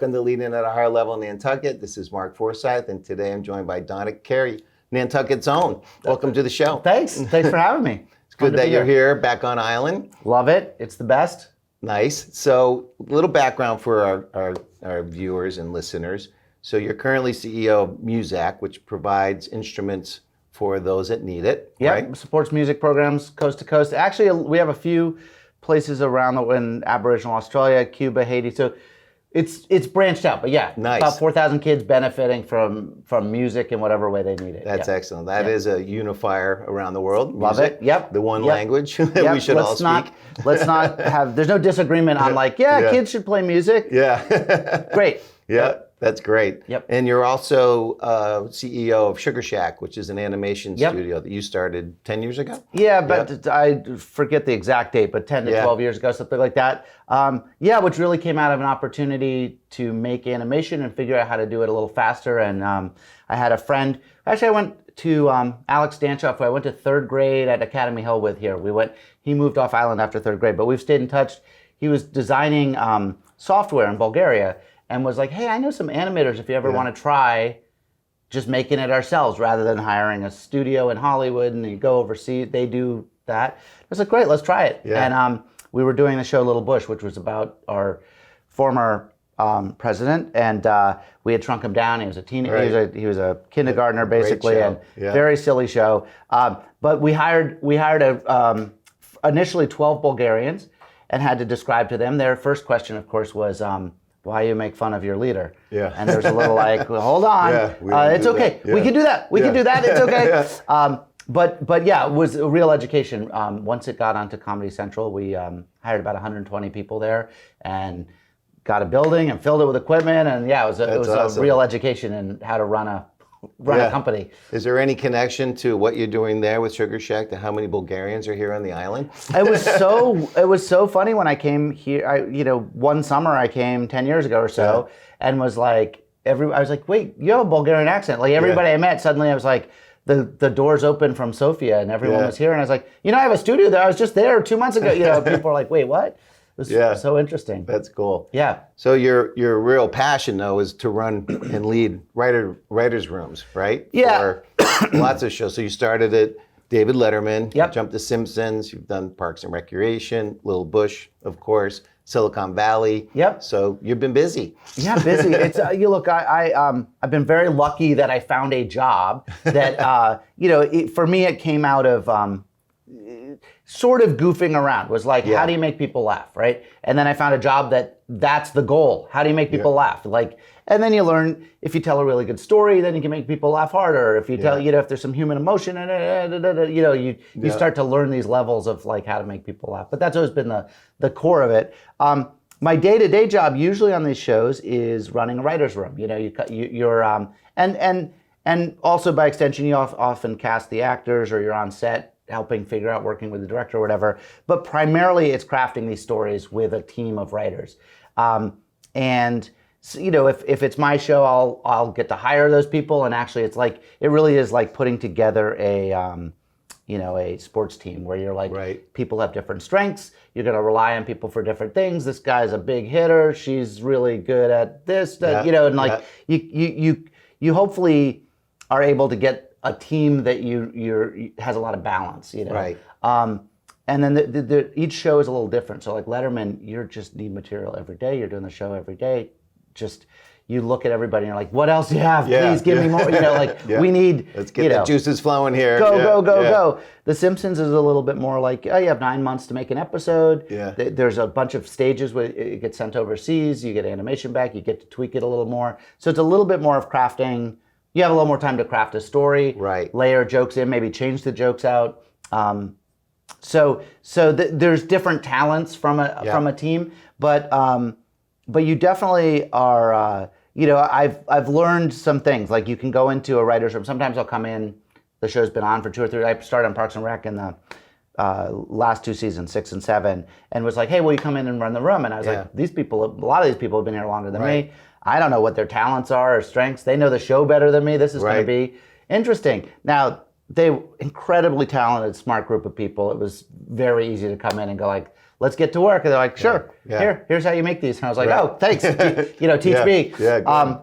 welcome to Leading at a Higher Level in Nantucket. This is Mark Forsyth, and today I'm joined by Donick Cary, Nantucket's own. Welcome to the show. Thanks for having me. It's good that you're here, back on island. Love it. It's the best. Nice. So, a little background for our viewers and listeners. So, you're currently CEO of Muzak, which provides instruments for those that need it. Yeah, right? Supports music programs coast to coast. Actually, we have a few places around in Aboriginal Australia, Cuba, Haiti. So it's branched out, but yeah, nice. About 4,000 kids benefiting from music in whatever way they need it. That's excellent. That is a unifier around the world. Love music, it. Yep. The one language that we should all speak. Let's not have. There's no disagreement on kids should play music. Yeah. Great. Yeah. That's great. Yep. And you're also CEO of Sugar Shack, which is an animation studio that you started 10 years ago? Yeah, but I forget the exact date, but 10 to 12 years ago, something like that. Which really came out of an opportunity to make animation and figure out how to do it a little faster. And I had a friend, actually I went to Alex Danchoff, who I went to third grade at Academy Hill with here. He moved off island after third grade, but we've stayed in touch. He was designing software in Bulgaria, and was like, hey, I know some animators if you ever want to try just making it ourselves rather than hiring a studio in Hollywood and you go overseas. They do that. I was like, great, let's try it. Yeah. And we were doing the show Little Bush, which was about our former president, and we had shrunk him down. He was a teenager. Right. He was a kindergartner, basically, and very silly show. But we hired initially 12 Bulgarians and had to describe to them. Their first question, of course, was, why you make fun of your leader? Yeah. And there's a little like, well, hold on, it's okay. Yeah. We can do that. We can do that. It's okay. But it was a real education. Once it got onto Comedy Central, we hired about 120 people there and got a building and filled it with equipment. And it was awesome. A real education in how to run a company. Is there any connection to what you're doing there with Sugar Shack to how many Bulgarians are here on the island? It was so funny when I came here. One summer I came 10 years ago or so, and was like, I was like, wait, you have a Bulgarian accent. Like everybody I met, suddenly I was like, the doors open from Sofia and everyone was here, and I was like, I have a studio there. I was just there 2 months ago. People are like, wait, what? It was so interesting. That's cool. Yeah. So your real passion, though, is to run and lead writers' rooms, right? Yeah. For lots of shows. So you started at David Letterman. Yep. You jumped to Simpsons. You've done Parks and Recreation, Little Bush, of course, Silicon Valley. Yep. So you've been busy. Yeah, busy. It's look. I've been very lucky that I found a job that for me it came out of. Sort of goofing around, was like, how do you make people laugh, right? And then I found a job that's the goal. How do you make people laugh? And then you learn, if you tell a really good story, then you can make people laugh harder. If you tell, if there's some human emotion, you start to learn these levels of how to make people laugh. But that's always been the core of it. My day-to-day job usually on these shows is running a writer's room. And also by extension, you often cast the actors, or you're on set helping figure out working with the director or whatever. But primarily it's crafting these stories with a team of writers. And if it's my show, I'll get to hire those people. And actually it really is like putting together a sports team where you're people have different strengths. You're going to rely on people for different things. This guy's a big hitter. She's really good at this, you hopefully are able to get a team that has a lot of balance, Right. And then each show is a little different. So like Letterman, you just need material every day. You're doing the show every day. Just you look at everybody and you're like, what else do you have? Please give me more. We need. Let's get the juices flowing here. Go. The Simpsons is a little bit more like, you have 9 months to make an episode. Yeah. There's a bunch of stages where it gets sent overseas. You get animation back. You get to tweak it a little more. So it's a little bit more of crafting. You have a little more time to craft a story, layer jokes in, maybe change the jokes out. So there's different talents from a team, but you definitely are. I've learned some things. Like you can go into a writer's room. Sometimes I'll come in. The show's been on for 2 or 3. I started on Parks and Rec in the last 2 seasons, 6 and 7, and was like, hey, will you come in and run the room? And I was like, a lot of these people have been here longer than me. I don't know what their talents are or strengths. They know the show better than me. This is going to be interesting. Now, they incredibly talented, smart group of people. It was very easy to come in and go like, let's get to work. And they're like, sure, Yeah. here's how you make these. And I was like, oh, thanks. Teach me. Yeah, good.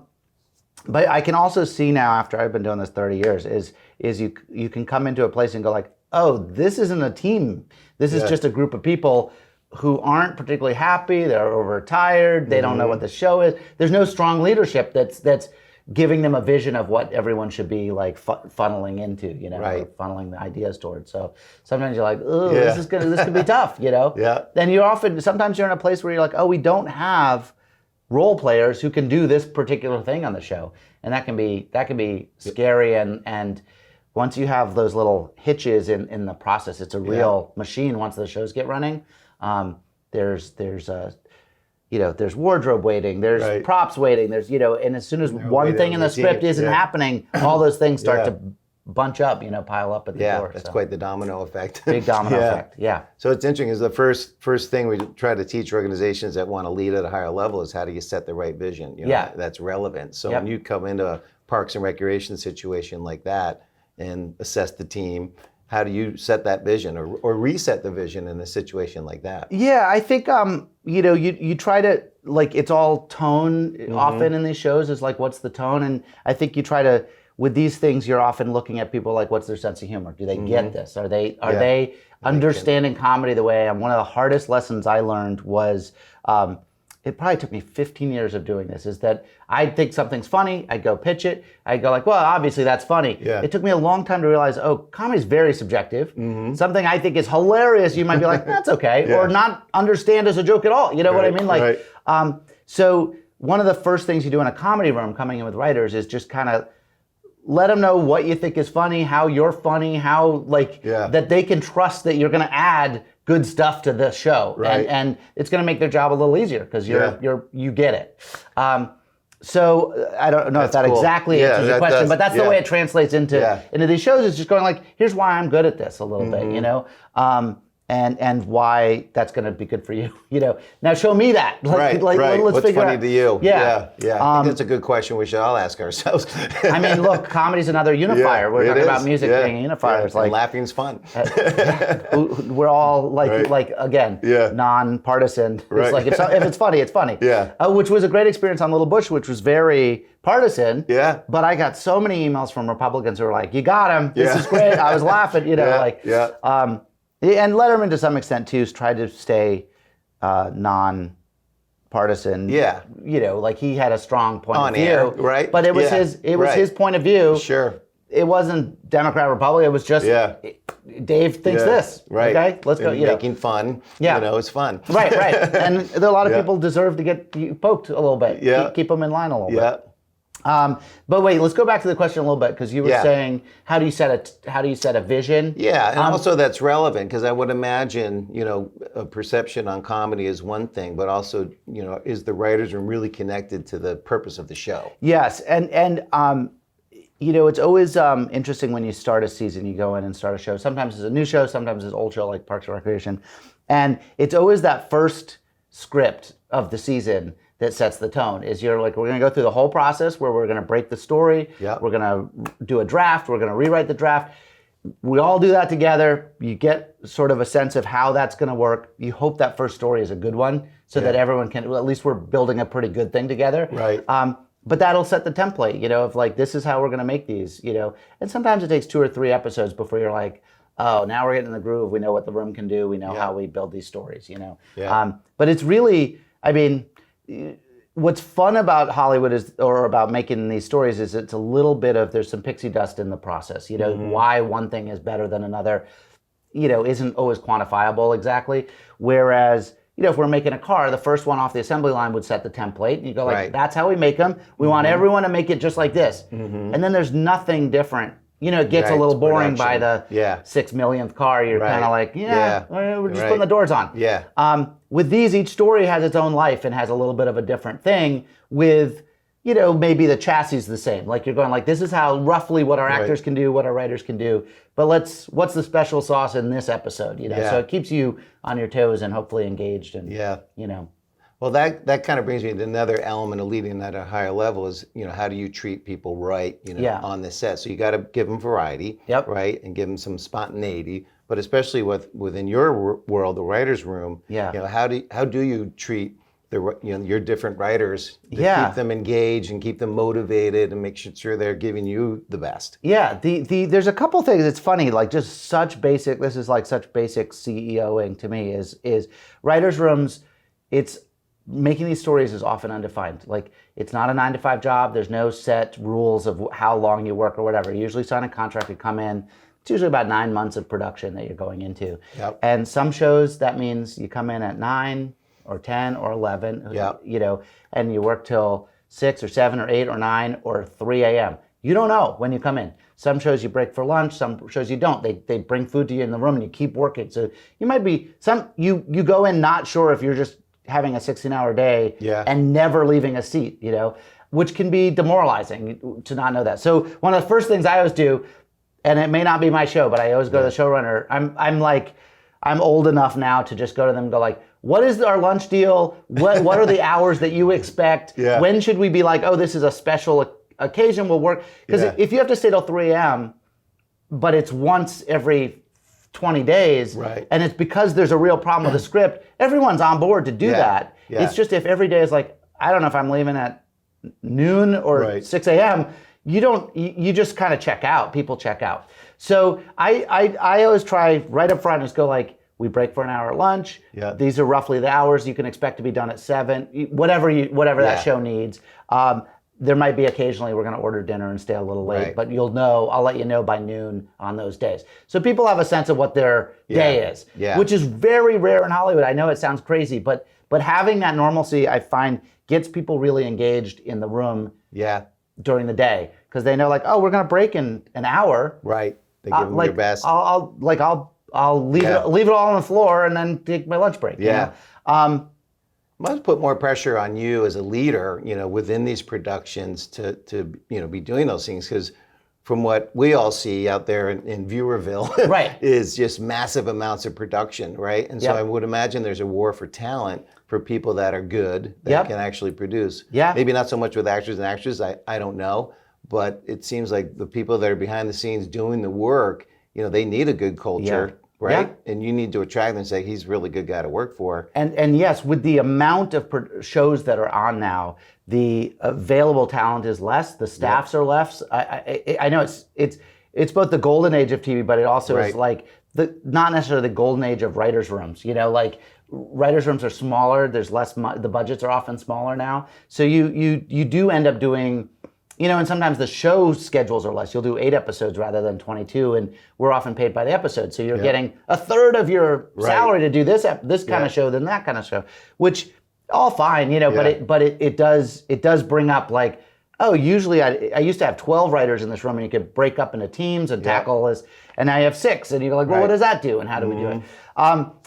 But I can also see now, after I've been doing this 30 years, is you can come into a place and go like, oh, this isn't a team. This is just a group of people who aren't particularly happy. They're overtired. They don't know what the show is. There's no strong leadership that's giving them a vision of what everyone should be like funneling into, or funneling the ideas towards. So sometimes you're like, oh, this could be tough, Yeah. Then sometimes you're in a place where you're like, oh, we don't have role players who can do this particular thing on the show, and that can be scary. And once you have those little hitches in the process, it's a real machine. Once the shows get running, there's wardrobe waiting, there's props waiting, there's and as soon as one thing in the script isn't happening, all those things start to bunch up, pile up at the door. That's quite the domino effect. Big domino effect. Yeah. So it's interesting is the first thing we try to teach organizations that want to lead at a higher level is how do you set the right vision, that's relevant. So when you come into a Parks and Recreation situation like that and assess the team, how do you set that vision or reset the vision in a situation like that? Yeah, I think you try to, like, it's all tone often in these shows is like, what's the tone? And I think you try to, with these things, you're often looking at people like, what's their sense of humor? Do they get this? Are they understanding comedy the way I am? One of the hardest lessons I learned was, it probably took me 15 years of doing this, is that I'd think something's funny, I'd go pitch it, I'd go like, well, obviously that's funny. Yeah. It took me a long time to realize, comedy's very subjective. Something I think is hilarious, you might be like, that's okay, or not understand as a joke at all. You know what I mean? Like, so one of the first things you do in a comedy room coming in with writers is just kind of let them know what you think is funny, how you're funny, how that they can trust that you're going to add good stuff to the show, and it's going to make their job a little easier because you get it. So I don't know if that exactly answers your question, but that's the way it translates into these shows. It's just going like, here's why I'm good at this a little bit, and why that's going to be good for you. Now show me that. Let's What's figure funny out. To you? Yeah. I think that's a good question we should all ask ourselves. I mean, look, comedy's another unifier. We're talking about music being unifiers. Like laughing's fun. We're all like again, non-partisan. It's like if it's funny, it's funny. Yeah. Which was a great experience on Little Bush, which was very partisan. Yeah. But I got so many emails from Republicans who were like, "You got him. This is great." I was laughing. And Letterman, to some extent, too, tried to stay non-partisan. Yeah. Like he had a strong point on of view. Air, right? But it was his point of view. Sure. It wasn't Democrat, Republican. It was just Dave thinks this. Right. Okay, let's go. Making fun. It's fun. Right. And there are a lot of people deserve to get poked a little bit. Yeah. Keep them in line a little bit. But wait, let's go back to the question a little bit because you were saying, how do you set a vision? Yeah, and also that's relevant because I would imagine, a perception on comedy is one thing, but also, is the writers room really connected to the purpose of the show? Yes, and it's always interesting when you start a season, you go in and start a show. Sometimes it's a new show, sometimes it's an old show like Parks and Recreation, and it's always that first script of the season that sets the tone. Is you're like, we're going to go through the whole process where we're going to break the story. Yep. We're going to do a draft. We're going to rewrite the draft. We all do that together. You get sort of a sense of how that's going to work. You hope that first story is a good one so that everyone can, well, at least we're building a pretty good thing together. Right. But that'll set the template, of like, this is how we're going to make these, And sometimes it takes 2 or 3 episodes before you're like, oh, now we're getting in the groove. We know what the room can do. We know how we build these stories, Yeah. But it's really, what's fun about Hollywood or about making these stories is it's a little bit of, there's some pixie dust in the process. Why one thing is better than another, isn't always quantifiable exactly. Whereas, if we're making a car, the first one off the assembly line would set the template. And you go like, that's how we make them. We want everyone to make it just like this. And then there's nothing different. It gets a little boring by the 6 millionth car. You're kind of like, we're just putting the doors on. Yeah. With these, each story has its own life and has a little bit of a different thing with, maybe the chassis is the same. Like you're going like, this is how roughly what our actors can do, what our writers can do. But what's the special sauce in this episode? So it keeps you on your toes and hopefully engaged and, Well, that kind of brings me to another element of leading at a higher level is, how do you treat people right, on the set? So you got to give them variety, right? And give them some spontaneity, but especially within your world, the writer's room, how do you treat your different writers to keep them engaged and keep them motivated and make sure they're giving you the best? Yeah, there's a couple things. It's funny, like just such basic. This is like such basic CEOing to me. Is writers' rooms. It's making these stories is often undefined. Like it's not a 9-to-5 job. There's no set rules of how long you work or whatever. You usually sign a contract. You come in. It's usually about 9 months of production that you're going into. Yep. And some shows that means you come in at 9 or 10 or 11. Yep. And you work till 6 or 7 or 8 or 9 or 3 a.m. You don't know when you come in. Some shows you break for lunch, some shows you don't. They bring food to you in the room and you keep working. So you might be you go in not sure if you're just having a 16-hour day and never leaving a seat, which can be demoralizing to not know that. So one of the first things I always do, and it may not be my show, but I always go to the showrunner. I'm old enough now to just go to them and go like, what is our lunch deal? What are the hours that you expect? Yeah. When should we be like, oh, this is a special occasion, we'll work? Because if you have to stay till 3 a.m., but it's once every 20 days, and it's because there's a real problem with the script, everyone's on board to do that. Yeah. It's just if every day is like, I don't know if I'm leaving at noon or 6 a.m., you just kind of check out. People check out. So I always try right up front, just go like, we break for an hour at lunch. Yeah. These are roughly the hours you can expect to be done at 7, whatever that show needs. There might be occasionally we're going to order dinner and stay a little late, but I'll let you know by noon on those days. So people have a sense of what their day is, which is very rare in Hollywood. I know it sounds crazy, but having that normalcy, I find, gets people really engaged in the room during the day, because they know like, oh, we're going to break in an hour. Right. They give them their best. I'll leave it all on the floor and then take my lunch break. Yeah. Must put more pressure on you as a leader, within these productions to be doing those things, because from what we all see out there in Viewerville, is just massive amounts of production, right? And so I would imagine there's a war for talent for people that are good, that can actually produce. Yeah. Maybe not so much with actors and actresses, I don't know, but it seems like the people that are behind the scenes doing the work, they need a good culture. Yeah. Right? Yeah. And you need to attract them and say, he's a really good guy to work for. And yes, with the amount of shows that are on now, the available talent is less, the staffs are less. I know it's both the golden age of TV, but it also is like not necessarily the golden age of writers' rooms. Like writers' rooms are smaller, there's less, the budgets are often smaller now. So you do end up doing, and sometimes the show schedules are less. You'll do 8 episodes rather than 22, and we're often paid by the episode. So you're getting a third of your salary to do this kind of show than that kind of show, which all fine, but it does bring up like, oh, usually I used to have 12 writers in this room, and you could break up into teams and tackle this, and now you have 6, and you're like, well, what does that do, and how do we do it?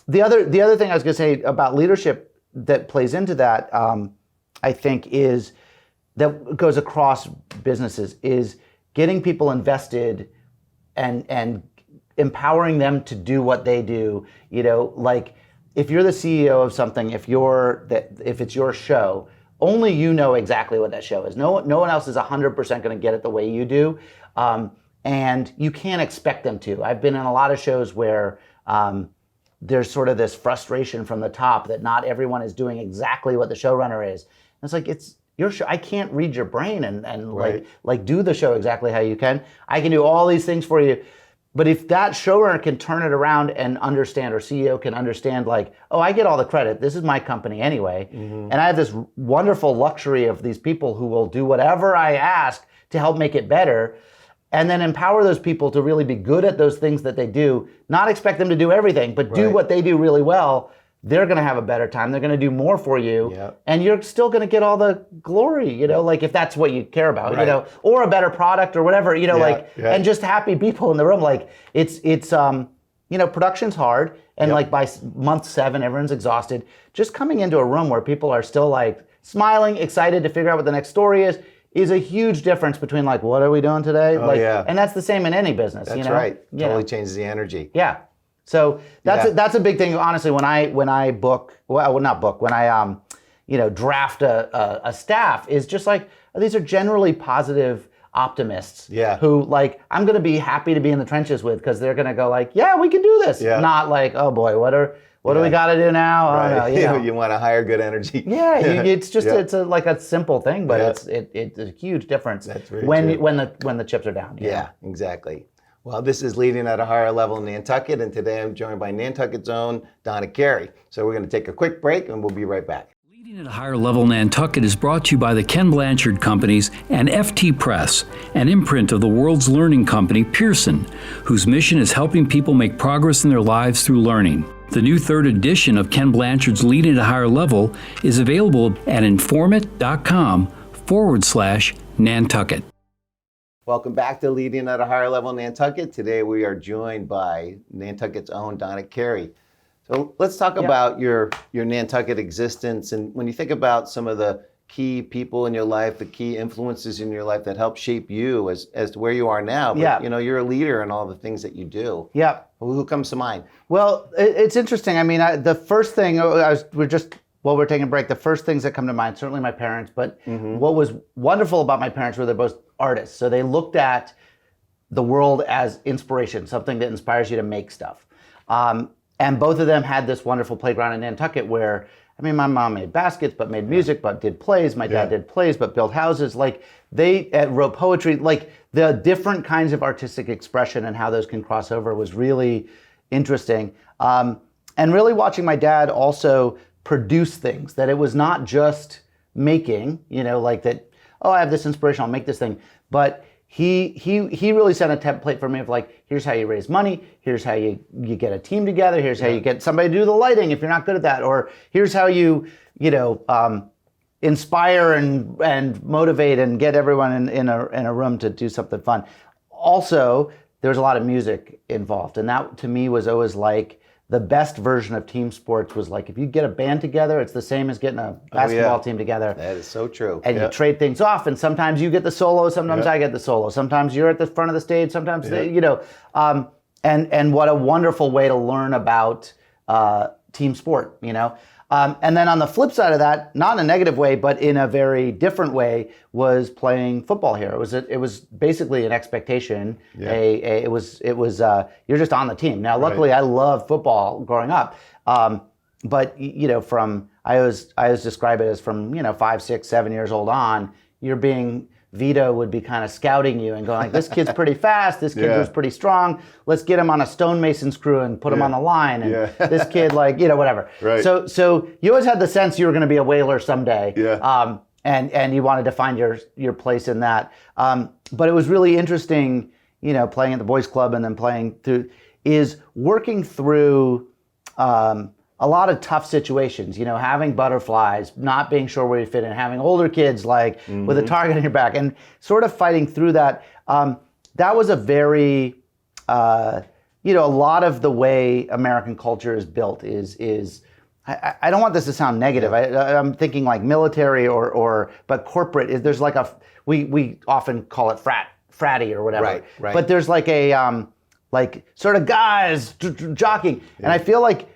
The other thing I was going to say about leadership that plays into that, I think, is that goes across businesses, is getting people invested and empowering them to do what they do. Like if you're the CEO of something, if it's your show, only you know exactly what that show is. No one else is 100% going to get it the way you do, and you can't expect them to. I've been in a lot of shows where there's sort of this frustration from the top that not everyone is doing exactly what the showrunner is. And it's like, it's your show. I can't read your brain and like do the show exactly how you can. I can do all these things for you. But if that showrunner can turn it around and understand, or CEO can understand like, oh, I get all the credit. This is my company anyway. Mm-hmm. And I have this wonderful luxury of these people who will do whatever I ask to help make it better. And then empower those people to really be good at those things that they do. Not expect them to do everything, but do what they do really well. They're going to have a better time. They're going to do more for you, and you're still going to get all the glory, like if that's what you care about, or a better product or whatever, and just happy people in the room. Like it's production's hard, and like by month 7, everyone's exhausted. Just coming into a room where people are still like smiling, excited to figure out what the next story is a huge difference between like, what are we doing today? And that's the same in any business. That's right. Totally changes the energy. Yeah. So that's a big thing. Honestly, when I draft a staff, is just like, these are generally positive, optimists. Yeah. Who like I'm going to be happy to be in the trenches with because they're going to go like, yeah, we can do this. Yeah. Not like, oh boy, what do we got to do now? Right. Oh, no, you know. You want to hire good energy. Yeah, it's just Yeah. it's like a simple thing, but Yeah. it's a huge difference That's very when true. when the chips are down. you know? Yeah, exactly. Well, this is Leading at a Higher Level in Nantucket, and today I'm joined by Nantucket's own Donick Cary. So we're going to take a quick break, and we'll be right back. Leading at a Higher Level Nantucket is brought to you by the Ken Blanchard Companies and FT Press, an imprint of the world's learning company, Pearson, whose mission is helping people make progress in their lives through learning. The new third edition of Ken Blanchard's Leading at a Higher Level is available at informate.com/Nantucket. Welcome back to Leading at a Higher Level in Nantucket. Today we are joined by Nantucket's own Donick Cary. So let's talk about your Nantucket existence, and when you think about some of the key people in your life, the key influences in your life that help shape you as to where you are now. But, you're a leader in all the things that you do. Yeah. Who comes to mind? Well, it's interesting. I mean, the first thing while we're taking a break, the first things that come to mind, certainly my parents, but what was wonderful about my parents were they're both artists. So they looked at the world as inspiration, something that inspires you to make stuff. And both of them had this wonderful playground in Nantucket where, I mean, my mom made baskets, but made music, but did plays. My dad did plays, but built houses. Like they wrote poetry. Like the different kinds of artistic expression and how those can cross over was really interesting. And really watching my dad also produce things, that it was not just making, like that, oh, I have this inspiration, I'll make this thing. But he really set a template for me of like, here's how you raise money, here's how you get a team together, here's how you get somebody to do the lighting if you're not good at that, or here's how you inspire and motivate and get everyone in a room to do something fun. Also, there's a lot of music involved, and that to me was always like the best version of team sports was like if you get a band together, it's the same as getting a basketball team together. That is so true. And you trade things off, and sometimes you get the solo, sometimes I get the solo. Sometimes you're at the front of the stage, sometimes and what a wonderful way to learn about team sport, And then on the flip side of that, not in a negative way, but in a very different way, was playing football here. It was basically an expectation. Yeah. It was you're just on the team. Now, luckily, I loved football growing up, but I always describe it as from 5, 6, 7 years old on, you're being. Vito would be kind of scouting you and going like, this kid's pretty fast, this kid was pretty strong, let's get him on a stonemason's crew and put him on the line, and this kid whatever. Right. So you always had the sense you were going to be a whaler someday, and you wanted to find your place in that. But it was really interesting, playing at the boys club and then playing through, is working through a lot of tough situations, having butterflies, not being sure where you fit in, having older kids with a target on your back, and sort of fighting through that. That was a very, a lot of the way American culture is built is I don't want this to sound negative. I'm thinking like military but corporate. There's like we often call it fratty or whatever. Right. But there's like a like sort of guys jockeying, and I feel like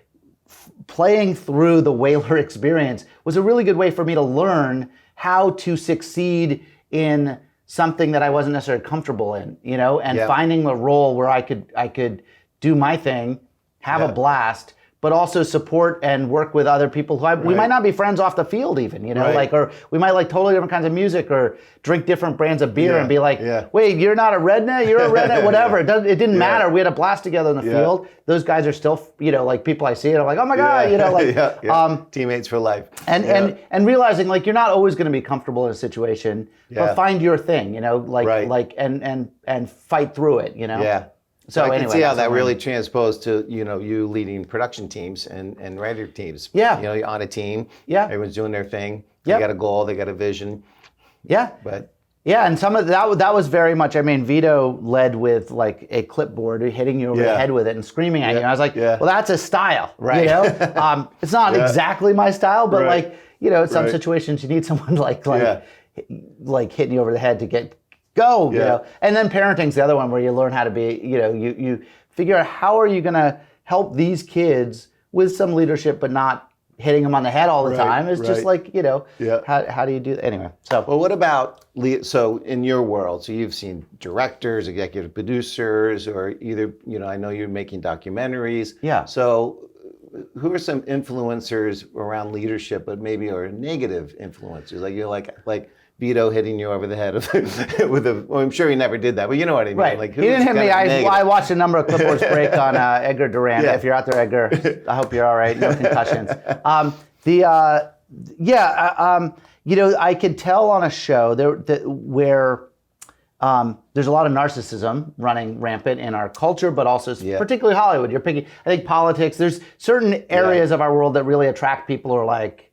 playing through the whaler experience was a really good way for me to learn how to succeed in something that I wasn't necessarily comfortable in, and finding a role where I could do my thing, have a blast, but also support and work with other people who we might not be friends off the field even, or we might like totally different kinds of music or drink different brands of beer and be like, wait, you're not a redneck, you're a redneck, whatever. It didn't matter. We had a blast together in the field. Those guys are still, like people I see and I'm like, oh my God, teammates for life. And realizing like you're not always going to be comfortable in a situation, but find your thing, and fight through it, Yeah. So I can see how that really transposed to you leading production teams and writer teams. Yeah. You're on a team. Yeah. Everyone's doing their thing. They got a goal. They got a vision. Yeah. And some of that was very much. I mean, Vito led with like a clipboard, hitting you over the head with it and screaming at you. And I was like, well, that's a style, right? It's not exactly my style, but in some situations you need someone like hitting you over the head to go, and then parenting's the other one where you learn how to be, you figure out how are you going to help these kids with some leadership, but not hitting them on the head all the time. It's just like, Yeah. how do you do that? Anyway, so. Well, what about, so in your world, so you've seen directors, executive producers, or either, I know you're making documentaries. Yeah. So who are some influencers around leadership, but maybe are negative influencers? Like you're like Vito hitting you over the head with a, well, I'm sure he never did that, but you know what I mean. Right. Like, he didn't hit me. I watched a number of clipboards break on Edgar Duran. Yeah. If you're out there, Edgar, I hope you're all right. No concussions. I could tell on a show where there's a lot of narcissism running rampant in our culture, but also particularly Hollywood. You're picking, I think, politics. There's certain areas of our world that really attract people who are like,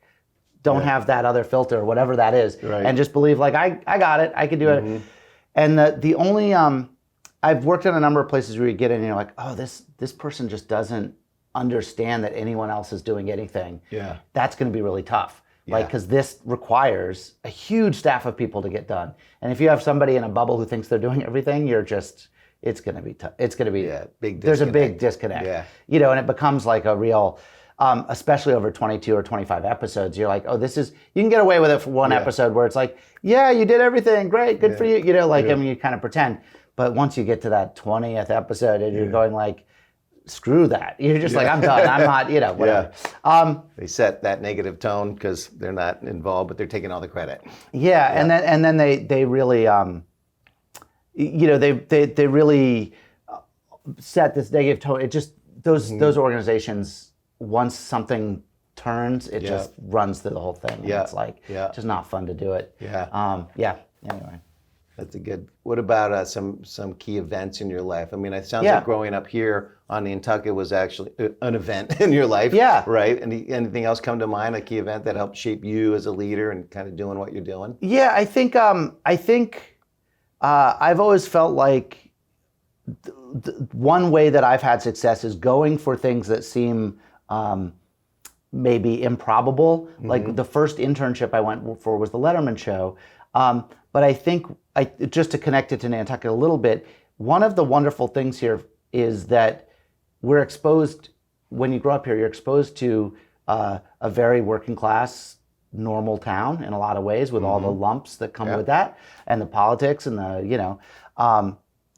don't have that other filter, or whatever that is, and just believe like, I got it, I can do it. And the only, I've worked in a number of places where you get in and you're like, oh, this person just doesn't understand that anyone else is doing anything. Yeah. That's going to be really tough. Like, because this requires a huge staff of people to get done. And if you have somebody in a bubble who thinks they're doing everything, it's going to be tough. It's going to be, big disconnect. There's a big disconnect. Yeah. And it becomes like a real, especially over 22 or 25 episodes, you're like, oh, you can get away with it for one episode where it's like, yeah, you did everything, great, good for you. I mean, you kind of pretend. But once you get to that 20th episode and you're going like, screw that. You're just like, I'm done. I'm not, whatever. They set that negative tone because they're not involved, but they're taking all the credit. Yeah. And then they really, they really set this negative tone. It just, those organizations, once something turns, it just runs through the whole thing. And it's like, just not fun to do it. Anyway. That's a good. What about some key events in your life? I mean, it sounds like growing up here on Nantucket was actually an event in your life. Yeah. Right. Anything else come to mind? A key event that helped shape you as a leader and kind of doing what you're doing? Yeah, I think I've always felt like one way that I've had success is going for things that seem maybe improbable. Like the first internship I went for was the Letterman show. But I think, just to connect it to Nantucket a little bit, one of the wonderful things here is that we're exposed, when you grow up here, you're exposed to a very working class, normal town in a lot of ways, with all the lumps that come with that, and the politics and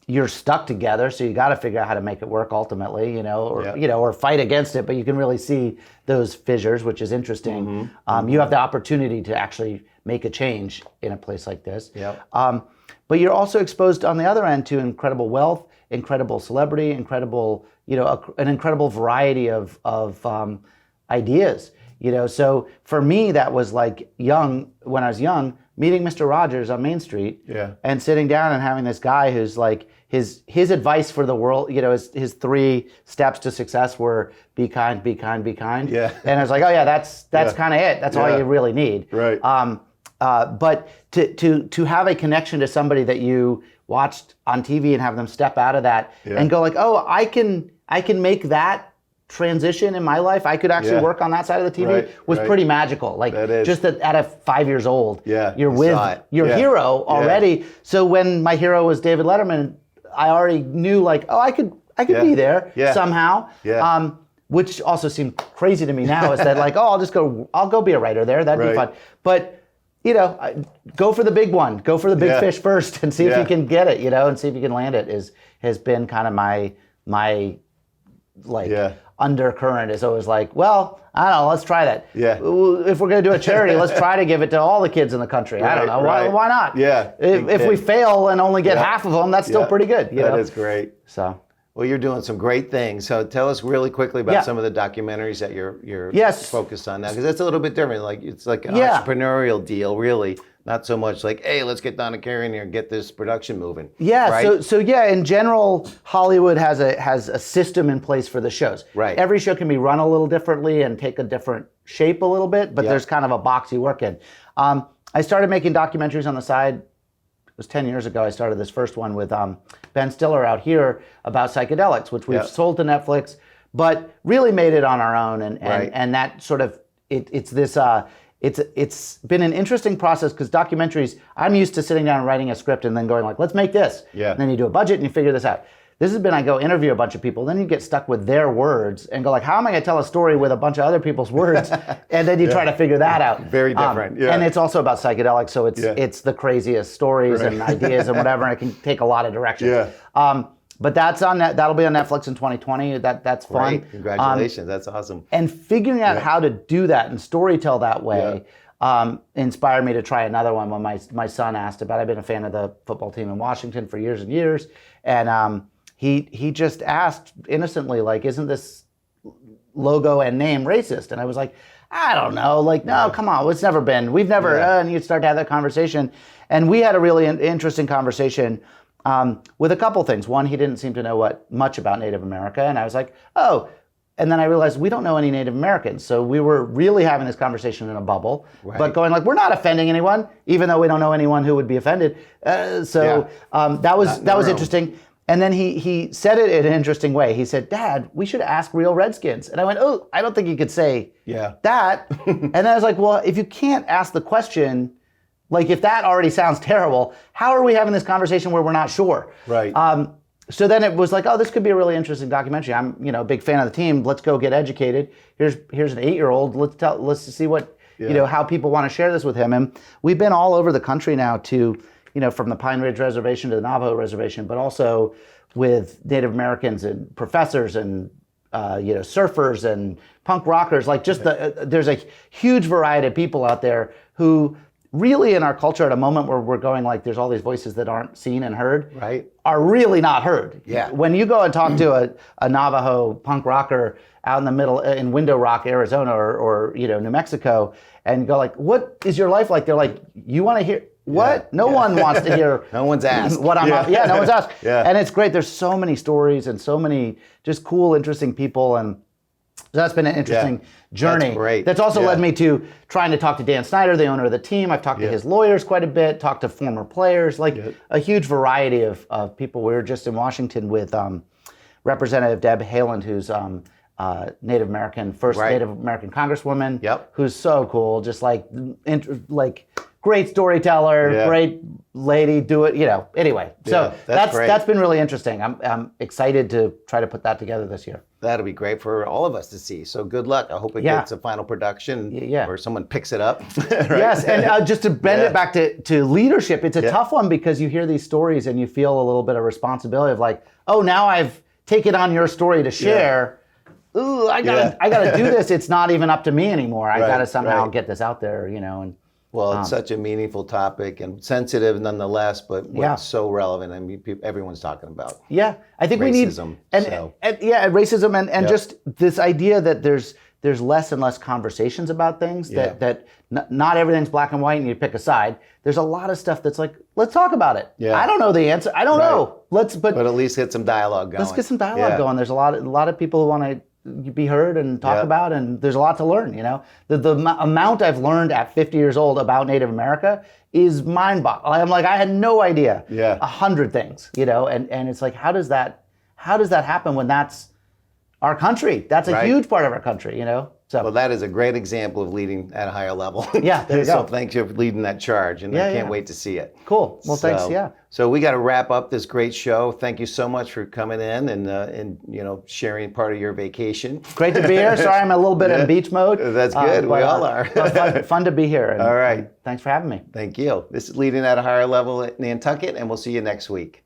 you're stuck together, so you got to figure out how to make it work ultimately, or fight against it, but you can really see those fissures, which is interesting. You have the opportunity to actually make a change in a place like this. But you're also exposed on the other end to incredible wealth, incredible celebrity, incredible, an incredible variety of ideas. So for me, that was like when I was young, meeting Mr. Rogers on Main Street and sitting down and having this guy who's like, his advice for the world, his 3 steps to success were be kind, be kind, be kind. Yeah. And I was like, oh yeah, that's kind of it. That's all you really need. Right. But to have a connection to somebody that you watched on TV and have them step out of that and go like, oh, I can make that transition in my life. I could actually work on that side of the TV was pretty magical. Like just that at 5 years old, you're with your hero already. So when my hero was David Letterman, I already knew like, oh, I could be there somehow. Which also seemed crazy to me now is that like, oh, I'll go be a writer there. That'd be fun. But go for the big one. Go for the big fish first and see if you can get it, and see if you can land it has been kind of my undercurrent is always like, well, I don't know, let's try that. If we're going to do a charity, let's try to give it to all the kids in the country. I don't know. Why not? If we fail and only get half of them, that's still pretty good. That is great. So. Well, you're doing some great things. So tell us really quickly about some of the documentaries that you're focused on now, because that's a little bit different. Like it's like an entrepreneurial deal, really. Not so much like, hey, let's get Donick Cary in here and get this production moving. So in general, Hollywood has a system in place for the shows. Right. Every show can be run a little differently and take a different shape a little bit, but there's kind of a box you work in. I started making documentaries on the side. It was 10 years ago. I started this first one with Ben Stiller out here about psychedelics, which we've sold to Netflix, but really made it on our own. And that sort of, it's this, it's been an interesting process because documentaries, I'm used to sitting down and writing a script and then going like, let's make this. And then you do a budget and you figure this out. This has been, I go interview a bunch of people, then you get stuck with their words and go like, how am I going to tell a story with a bunch of other people's words? And then you try to figure that out. Very different. And it's also about psychedelics, so it's the craziest stories and ideas and whatever, and it can take a lot of directions. But that's on that'll be on Netflix in 2020. That's fun. Great. Congratulations. That's awesome. And figuring out how to do that and storytell that way inspired me to try another one when my son asked about it. I've been a fan of the football team in Washington for years and years. And he just asked innocently, like, isn't this logo and name racist? And I was like, I don't know. Like, no, come on. It's never been. We've never, and you'd start to have that conversation. And we had a really interesting conversation with a couple things. One, he didn't seem to know much about Native America. And I was like, oh. And then I realized we don't know any Native Americans. So we were really having this conversation in a bubble, but going like, we're not offending anyone, even though we don't know anyone who would be offended. That was interesting. And then he said it in an interesting way. He said, Dad, we should ask real Redskins. And I went, oh, I don't think you could say that. And then I was like, well, if you can't ask the question, like if that already sounds terrible, how are we having this conversation where we're not sure? Right. So then it was like, oh, this could be a really interesting documentary. I'm, a big fan of the team. Let's go get educated. Here's an 8-year-old. Let's see what, how people want to share this with him. And we've been all over the country now to, from the Pine Ridge Reservation to the Navajo Reservation, but also with Native Americans and professors and, surfers and punk rockers. Like just there's a huge variety of people out there who really in our culture at a moment where we're going like there's all these voices that aren't seen and heard, are really not heard. Yeah. When you go and talk to a Navajo punk rocker out in the middle in Window Rock, Arizona or New Mexico, and go like, what is your life like? They're like, you want to hear what? No one wants to hear. No one's asked. What I'm no one's asked. And it's great. There's so many stories and so many just cool, interesting people, and so that's been an interesting journey. That's great. That's also led me to trying to talk to Dan Snyder, the owner of the team. I've talked to his lawyers quite a bit, talked to former players, like a huge variety of people. We were just in Washington with Representative Deb Haaland, who's Native American, first Native American Congresswoman, who's so cool, just like great storyteller, great lady, anyway. So that's been really interesting. I'm excited to try to put that together this year. That'll be great for all of us to see. So good luck. I hope it gets a final production or someone picks it up. Yes, and just to bend it back to leadership, it's a tough one because you hear these stories and you feel a little bit of responsibility of like, oh, now I've taken on your story to share. Ooh, I gotta do this. It's not even up to me anymore. I gotta somehow get this out there, and well, it's such a meaningful topic and sensitive nonetheless, but so relevant. I mean, everyone's talking about. Yeah, I think racism, we need racism and just this idea that there's less and less conversations about things. That not everything's black and white and you pick a side. There's a lot of stuff that's like, let's talk about it. Yeah. I don't know the answer. I don't know. But at least get some dialogue going. Let's get some dialogue going. There's a lot of people who want to be heard and talk about, and there's a lot to learn. The amount I've learned at 50 years old about Native America is mind-boggling. I'm like, I had no idea 100 things, and it's like, how does that happen when that's our country? That's a huge part of our country, So well, that is a great example of leading at a higher level. Yeah, there you so go. Thanks for leading that charge, and I can't wait to see it. Cool. Well, thanks. So we got to wrap up this great show. Thank you so much for coming in and sharing part of your vacation. Great to be here. Sorry, I'm a little bit in beach mode. That's good. We all are. Fun to be here. All right. Thanks for having me. Thank you. This is Leading at a Higher Level at Nantucket, and we'll see you next week.